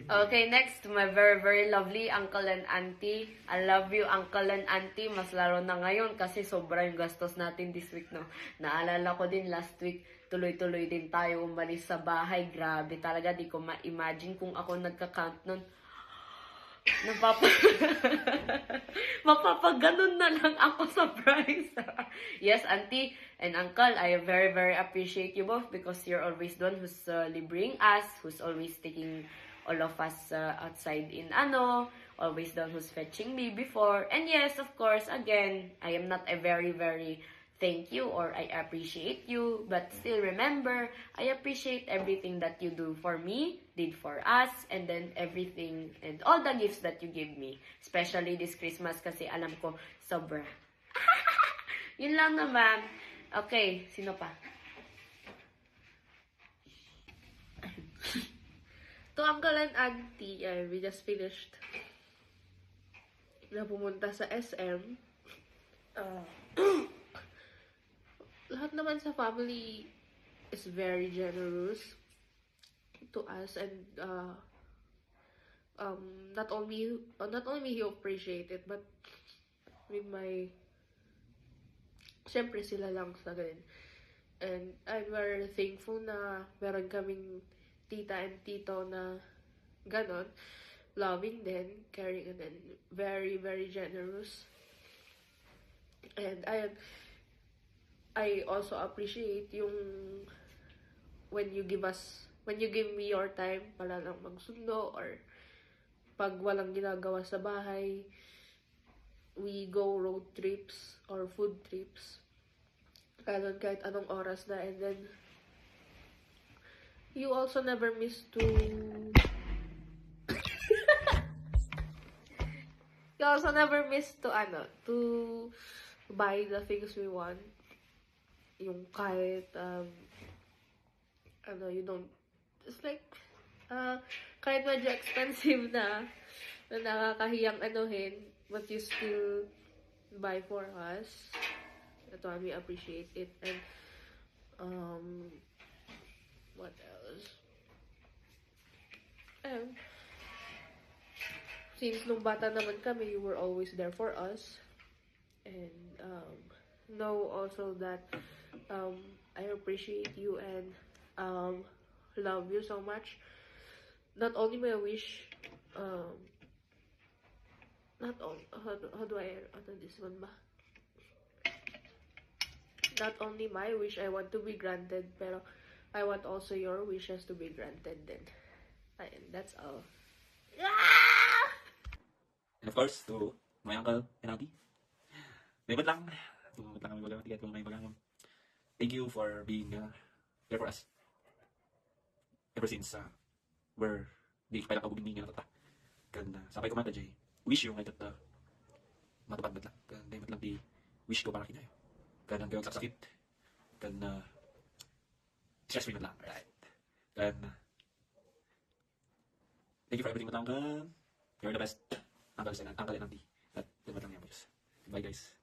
Okay, next to my very, very lovely uncle and auntie. I love you, uncle and auntie. Mas laro na ngayon kasi sobra yung gastos natin this week, no? Naalala ko din last week, tuloy-tuloy din tayo umalis sa bahay. Grabe talaga, di ko ma-imagine kung ako nagka-count nun. Mapapaganon na lang ako sa price. Yes, auntie and uncle, I very, very appreciate you both because you're always the one who's libering us, who's always taking all of us outside in always the one who's fetching me before. And yes, of course, again, I am not a very, very thank you or I appreciate you, but still remember, I appreciate everything that you do for me, did for us, and then everything and all the gifts that you give me. Especially this Christmas kasi alam ko sobra. Yun lang naman. Okay, sino pa? To uncle and auntie, we just finished na pumunta sa SM. Lahat naman sa family is very generous to us, and not only me who appreciate it, but with my syempre sila lang sa ganun. And I'm very thankful na meron kaming tita and tito na ganon, loving din, caring, and then very, very generous. And I also appreciate yung when you give me your time para lang magsundo, or pag walang ginagawa sa bahay, we go road trips or food trips. Kahit anong oras na, and then you also never miss to you also never miss to buy the things we want. Yung kahit you don't, it's like kahit medyo expensive na nakakahiyang anuhin, but you still buy for us. That's why we appreciate it. And what else? Since nung bata naman kami, you were always there for us. And know also that I appreciate you and love you so much. Not only my wish, not only, how do I ano this one ba? Not only my wish I want to be granted, pero I want also your wishes to be granted then. And that's all. And of course, to my uncle and auntie, may lang kami bagang at kung may bagang thank you for being there for us ever since we're di pa lang kabugin ninyo na kan sampai kumanta jay wish you ngayon at matupad lang kan day lang di wish ko para kinayo kan ang gawag sakit kan stress free lang, right? Kan thank you for everything, uncle. You're the best uncle and auntie at lang yan, boys. Bye guys.